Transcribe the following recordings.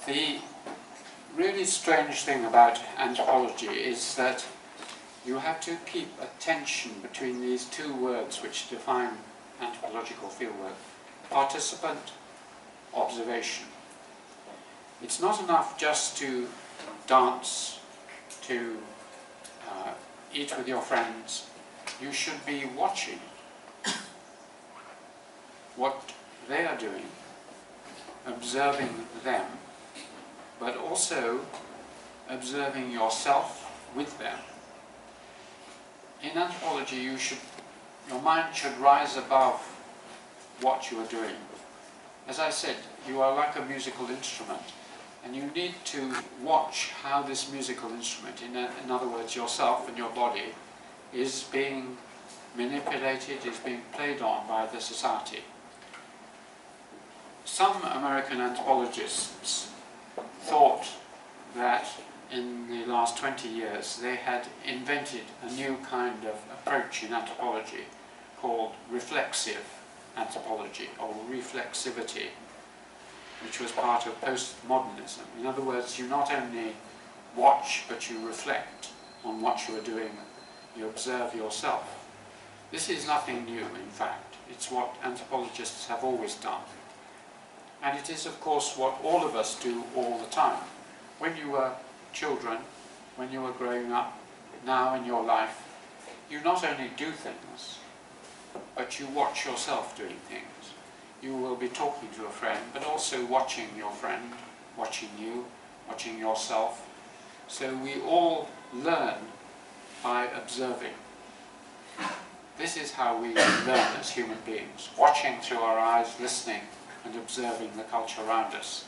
The really strange thing about anthropology is that you have to keep a tension between these two words which define anthropological fieldwork: participant, observation. It's not enough just to dance, to eat with your friends. You should be watching what they are doing, observing them, but also observing yourself with them. In anthropology, your mind should rise above what you are doing. As I said, you are like a musical instrument, and you need to watch how this musical instrument, in other words yourself and your body, is being manipulated, is being played on by the society. Some American anthropologists thought that in the last 20 years they had invented a new kind of approach in anthropology called reflexive anthropology, or reflexivity, which was part of postmodernism. In other words, you not only watch, but you reflect on what you are doing. You observe yourself. This is nothing new, in fact. It's what anthropologists have always done. And it is, of course, what all of us do all the time. When you were children, when you were growing up, now in your life, you not only do things, but you watch yourself doing things. You will be talking to a friend, but also watching your friend, watching you, watching yourself. So we all learn by observing. This is how we learn as human beings, watching through our eyes, listening and observing the culture around us.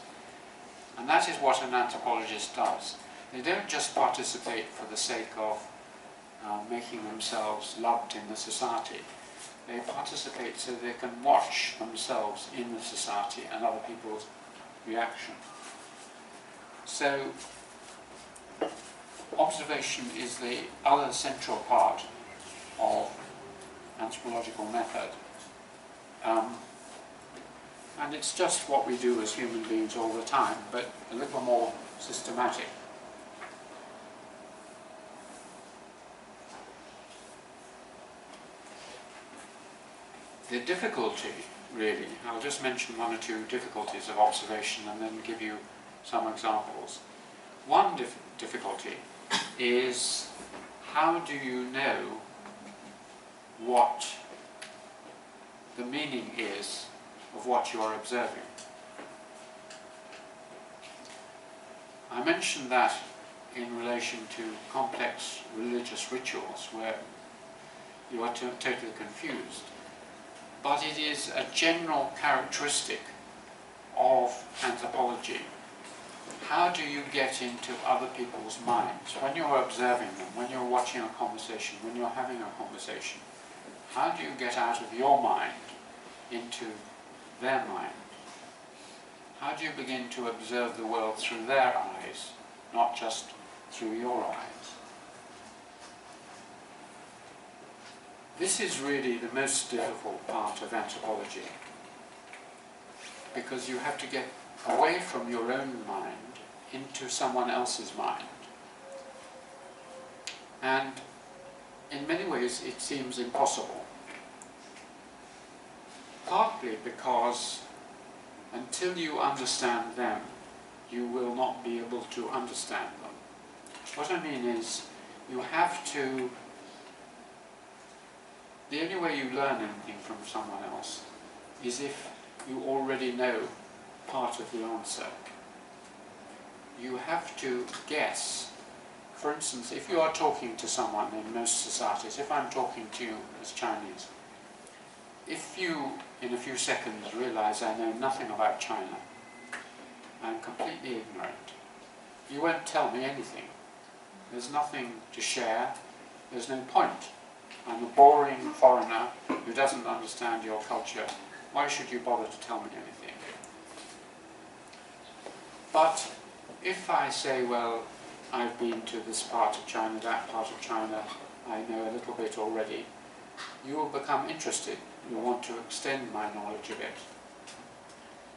And that is what an anthropologist does. They don't just participate for the sake of making themselves loved in the society. They participate so they can watch themselves in the society and other people's reaction. So observation is the other central part of anthropological method. And it's just what we do as human beings all the time, but a little more systematic. The difficulty, really, I'll just mention one or two difficulties of observation and then give you some examples. One difficulty is, how do you know what the meaning is of what you are observing? I mentioned that in relation to complex religious rituals where you are totally confused. But it is a general characteristic of anthropology. How do you get into other people's minds? When you're observing them, when you're watching a conversation, when you're having a conversation, how do you get out of your mind into their mind? How do you begin to observe the world through their eyes, not just through your eyes? This is really the most difficult part of anthropology, because you have to get away from your own mind into someone else's mind. And in many ways it seems impossible. Partly because until you understand them, you will not be able to understand them. What I mean is, you have to... The only way you learn anything from someone else is if you already know part of the answer. You have to guess. For instance, if you are talking to someone in most societies, if I'm talking to you as Chinese, if you, in a few seconds, realize I know nothing about China, I'm completely ignorant, you won't tell me anything. There's nothing to share, there's no point. I'm a boring foreigner who doesn't understand your culture. Why should you bother to tell me anything? But if I say, well, I've been to this part of China, that part of China, I know a little bit already, you will become interested. You want to extend my knowledge a bit.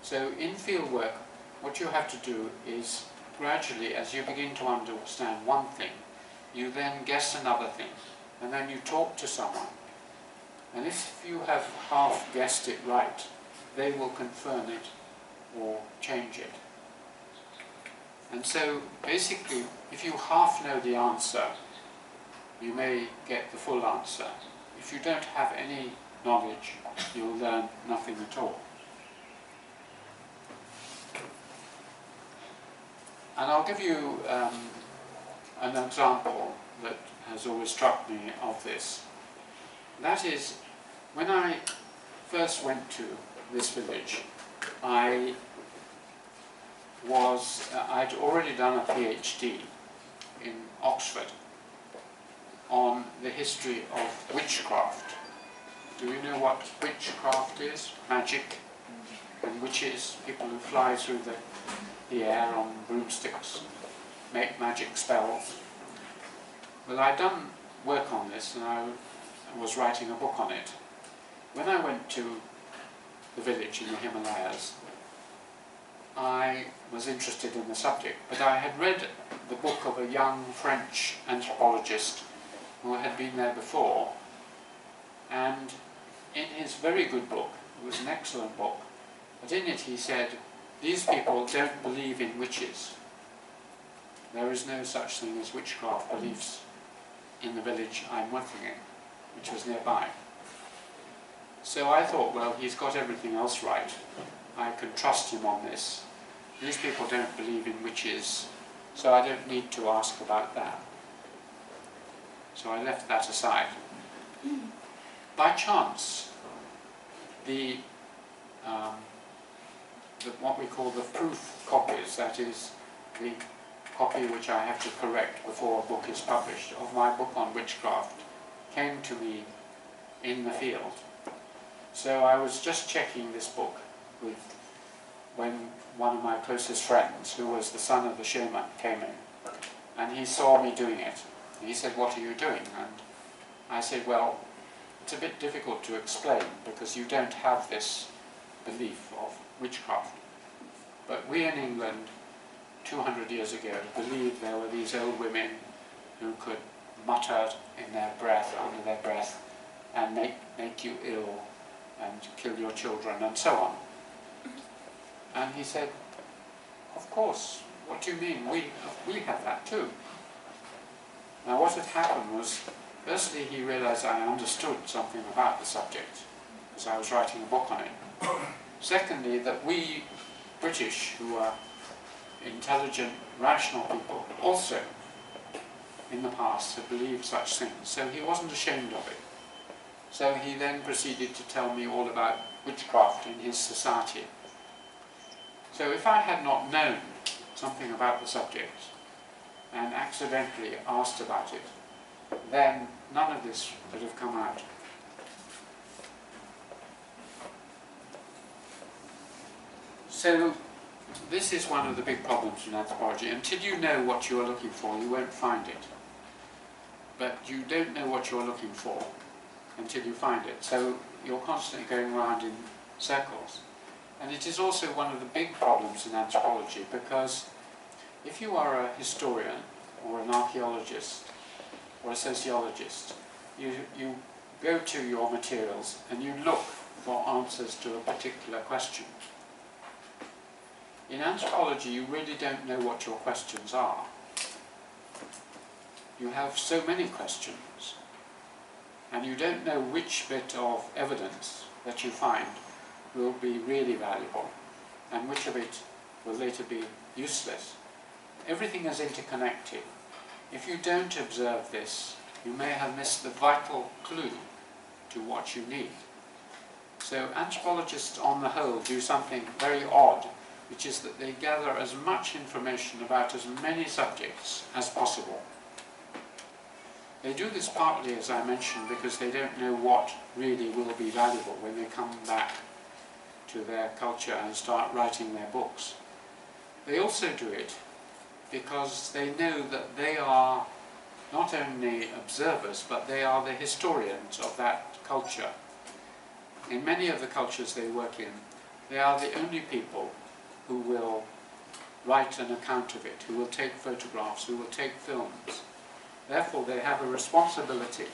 So in fieldwork, what you have to do is gradually, as you begin to understand one thing, you then guess another thing, and then you talk to someone. And if you have half guessed it right, they will confirm it or change it. And so basically, if you half know the answer, you may get the full answer. If you don't have any knowledge, you'll learn nothing at all. And I'll give you an example that has always struck me of this. That is, when I first went to this village, I'd already done a PhD in Oxford on the history of witchcraft. Do you know what witchcraft is? Magic and witches, people who fly through the air on broomsticks, make magic spells. Well, I'd done work on this and I was writing a book on it. When I went to the village in the Himalayas, I was interested in the subject, but I had read the book of a young French anthropologist who had been there before, and in his very good book, it was an excellent book, but in it he said, these people don't believe in witches. There is no such thing as witchcraft beliefs in the village I'm working in, which was nearby. So I thought, well, he's got everything else right. I can trust him on this. These people don't believe in witches, so I don't need to ask about that. So I left that aside. By chance, what we call the proof copies, that is the copy which I have to correct before a book is published, of my book on witchcraft, came to me in the field. So I was just checking this book when one of my closest friends, who was the son of the shaman, came in, and he saw me doing it. And he said, "What are you doing?" And I said, "Well, it's a bit difficult to explain because you don't have this belief of witchcraft. But we in England, 200 years ago, believed there were these old women who could mutter in their breath, under their breath, and make you ill and kill your children and so on." And he said, "Of course, what do you mean? We have that too." Now what had happened was, firstly he realized I understood something about the subject, because I was writing a book on it. Secondly, that we British, who are intelligent, rational people, also in the past had believed such things, so he wasn't ashamed of it. So he then proceeded to tell me all about witchcraft in his society. So if I had not known something about the subject and accidentally asked about it, then none of this would have come out. So this is one of the big problems in anthropology. Until you know what you are looking for, you won't find it. But you don't know what you're looking for until you find it. So you're constantly going around in circles. And it is also one of the big problems in anthropology, because if you are a historian or an archaeologist or a sociologist, you go to your materials and you look for answers to a particular question. In anthropology, you really don't know what your questions are. You have so many questions, and you don't know which bit of evidence that you find will be really valuable, and which of it will later be useless. Everything is interconnected. If you don't observe this, you may have missed the vital clue to what you need. So anthropologists on the whole do something very odd, which is that they gather as much information about as many subjects as possible. They do this partly, as I mentioned, because they don't know what really will be valuable when they come back to their culture and start writing their books. They also do it because they know that they are not only observers, but they are the historians of that culture. In many of the cultures they work in, they are the only people who will write an account of it, who will take photographs, who will take films. Therefore, they have a responsibility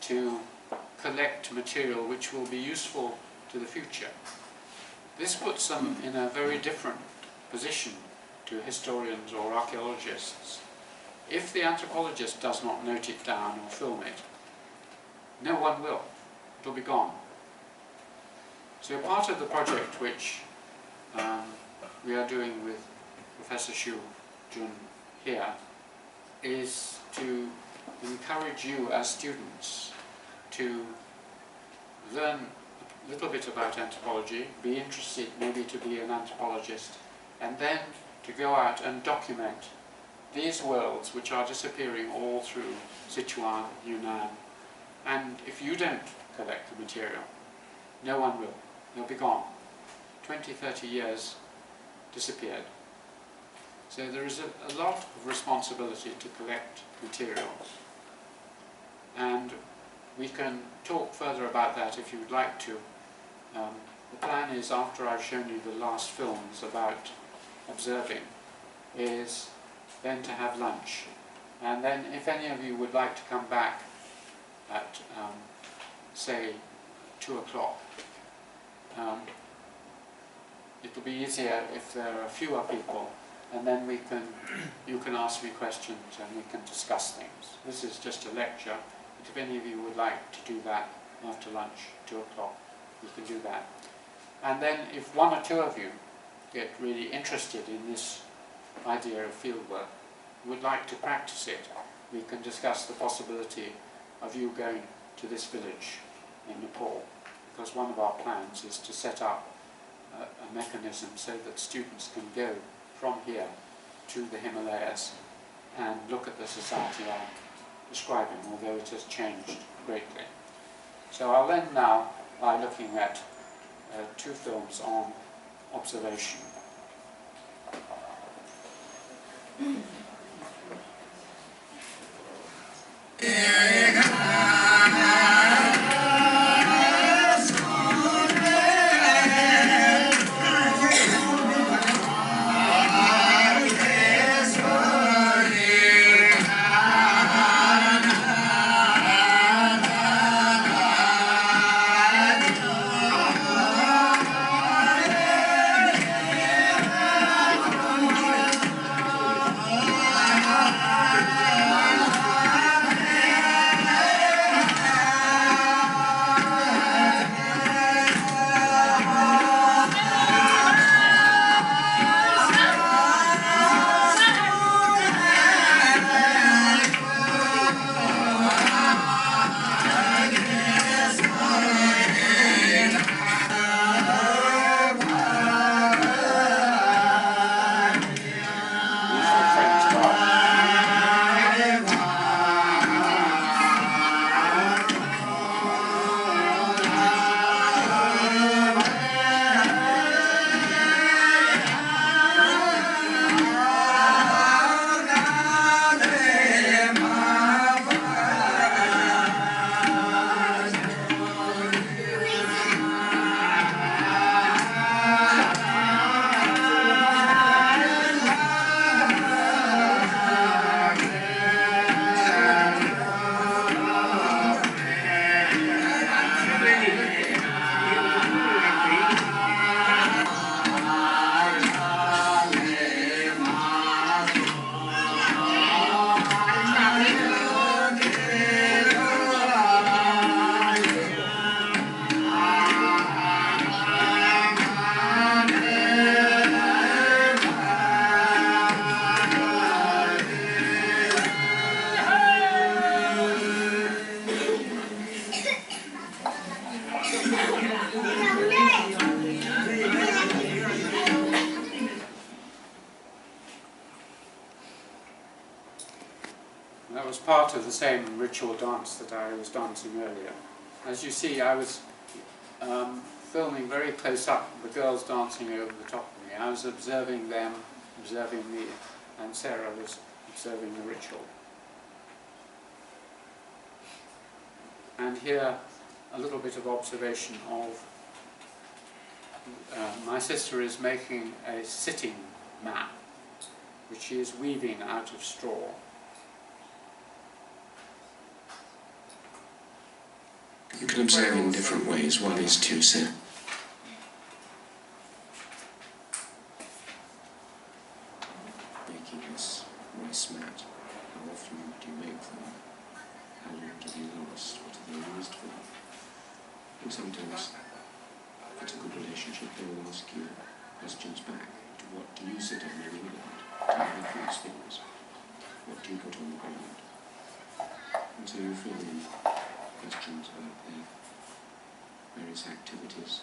to collect material which will be useful to the future. This puts them in a very different position to historians or archaeologists. If the anthropologist does not note it down or film it, no one will. It'll be gone. So part of the project which we are doing with Professor Xu Jun here is to encourage you as students to learn a little bit about anthropology, be interested maybe to be an anthropologist, and then to go out and document these worlds which are disappearing all through Sichuan, Yunnan. And if you don't collect the material, no one will. They'll be gone. 20, 30 years disappeared. So there is a lot of responsibility to collect materials. And we can talk further about that if you would like to. The plan is, after I've shown you the last films about observing, is then to have lunch. And then if any of you would like to come back at, say, 2 o'clock, it'll be easier if there are fewer people, and then you can ask me questions and we can discuss things. This is just a lecture, but if any of you would like to do that after lunch, 2 o'clock, you can do that. And then if one or two of you get really interested in this idea of fieldwork, would like to practice it, we can discuss the possibility of you going to this village in Nepal, because one of our plans is to set up a mechanism so that students can go from here to the Himalayas and look at the society I'm describing, although it has changed greatly. So I'll end now by looking at 2 films on observation. That was part of the same ritual dance that I was dancing earlier. As you see, I was filming very close up the girls dancing over the top of me. I was observing them, observing me, and Sarah was observing the ritual. And here, a little bit of observation of my sister is making a sitting map which she is weaving out of straw. You can observe in different ways. One is to sit. Making this rice mat. How often do you make them? How long do they last? What are they used for? And sometimes, if it's a good relationship, they will ask you questions back. What do you sit on in England? Do you have these things? What do you put on the ground? And so you fill in questions about their various activities.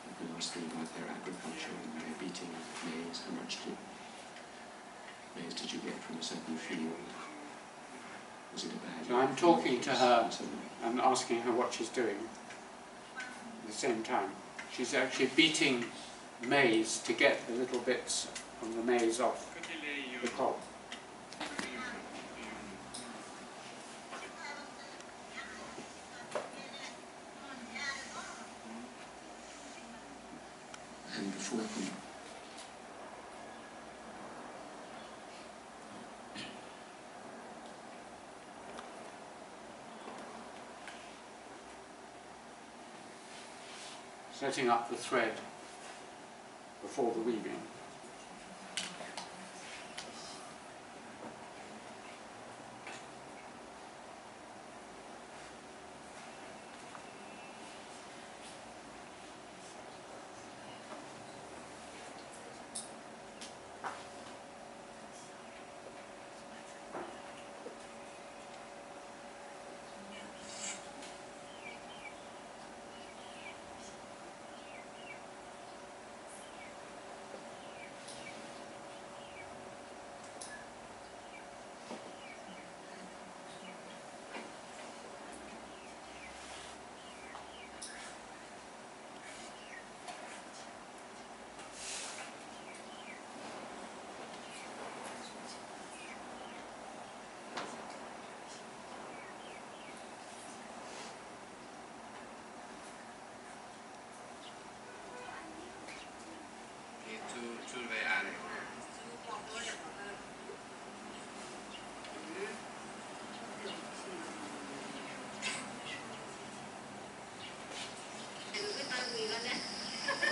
You can ask them about their agriculture and their beating maize. How much maize did you get from a certain field? Was it a bad? So I'm talking to her and asking her what she's doing at the same time. She's actually beating maize to get the little bits of the maize off the cob. And before them, setting up the thread before the weaving.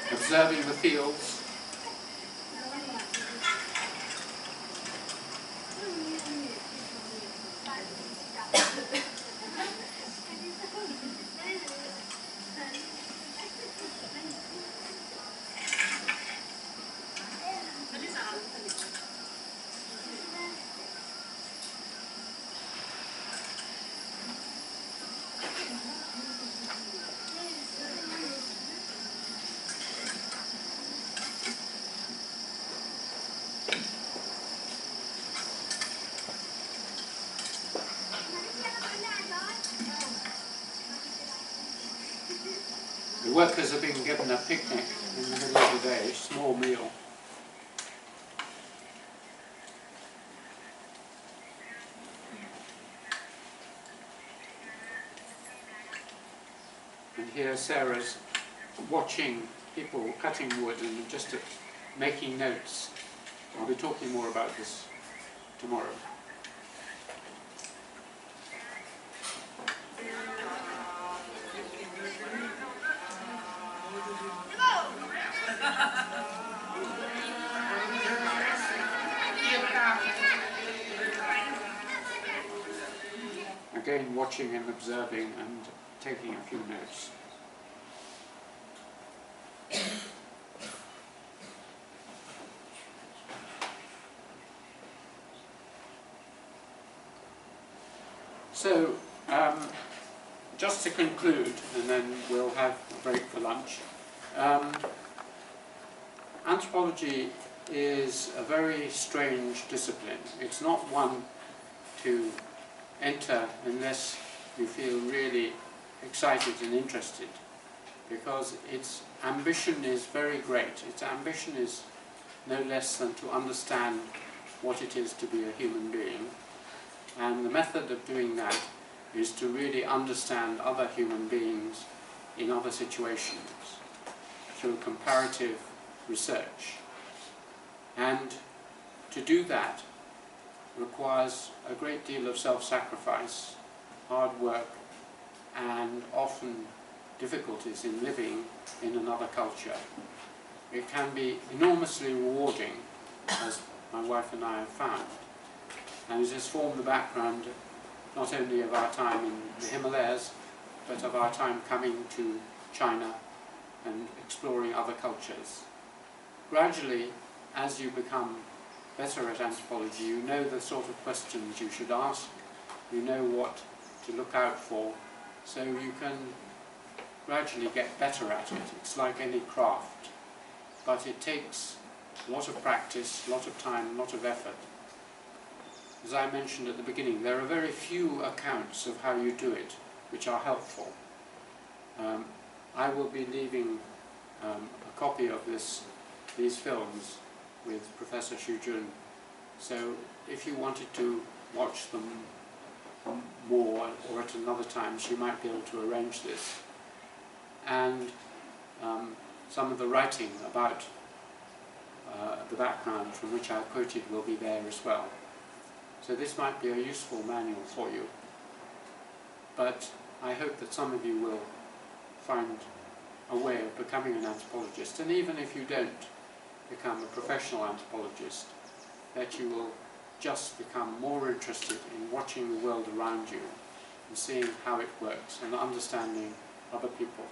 Observing the fields. The workers are being given a picnic in the middle of the day, a small meal. And here Sarah's watching people cutting wood and just making notes. I'll be talking more about this tomorrow. Again, watching and observing and taking a few notes. So, just to conclude, and then we'll have a break for lunch. Anthropology is a very strange discipline. It's not one to enter unless you feel really excited and interested, because its ambition is very great. Its ambition is no less than to understand what it is to be a human being, and the method of doing that is to really understand other human beings in other situations through comparative research, and to do that requires a great deal of self-sacrifice, hard work, and often difficulties in living in another culture. It can be enormously rewarding, as my wife and I have found, and it has formed the background not only of our time in the Himalayas, but of our time coming to China and exploring other cultures. Gradually, as you become better at anthropology, you know the sort of questions you should ask, you know what to look out for, so you can gradually get better at it. It's like any craft, but it takes a lot of practice, a lot of time, a lot of effort. As I mentioned at the beginning, there are very few accounts of how you do it which are helpful. I will be leaving a copy of these films with Professor Xu Jun, so if you wanted to watch them more or at another time, she might be able to arrange this. And some of the writing about the background from which I quoted will be there as well. So this might be a useful manual for you. But I hope that some of you will find a way of becoming an anthropologist, and even if you don't become a professional anthropologist, that you will just become more interested in watching the world around you and seeing how it works and understanding other people.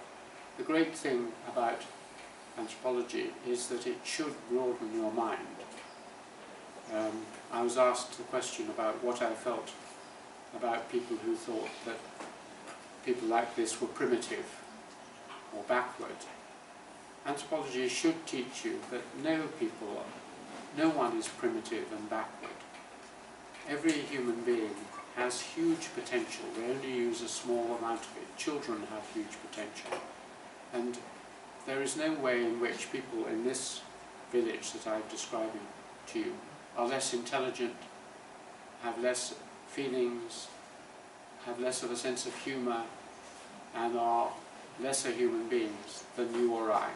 The great thing about anthropology is that it should broaden your mind. I was asked the question about what I felt about people who thought that people like this were primitive or backward. Anthropology should teach you that no one is primitive and backward. Every human being has huge potential. They only use a small amount of it. Children have huge potential. And there is no way in which people in this village that I'm describing to you are less intelligent, have less feelings, have less of a sense of humour, and are lesser human beings than you or I.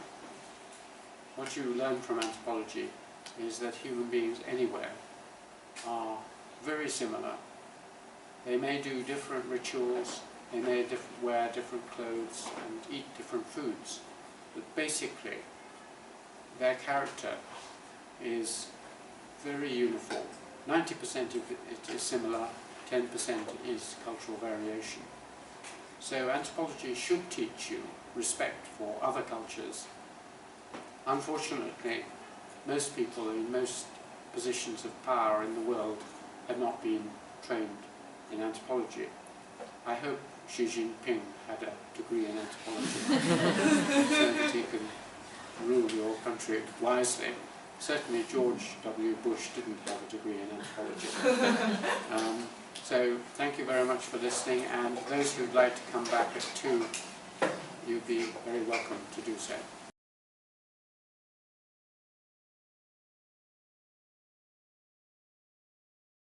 What you learn from anthropology is that human beings anywhere are very similar. They may do different rituals, they may wear different clothes and eat different foods, but basically their character is very uniform. 90% of it is similar, 10% is cultural variation. So anthropology should teach you respect for other cultures. Unfortunately, most people in most positions of power in the world have not been trained in anthropology. I hope Xi Jinping had a degree in anthropology so that he can rule your country wisely. Certainly George W. Bush didn't have a degree in anthropology. So thank you very much for listening, and those who'd like to come back at 2, you'd be very welcome to do so.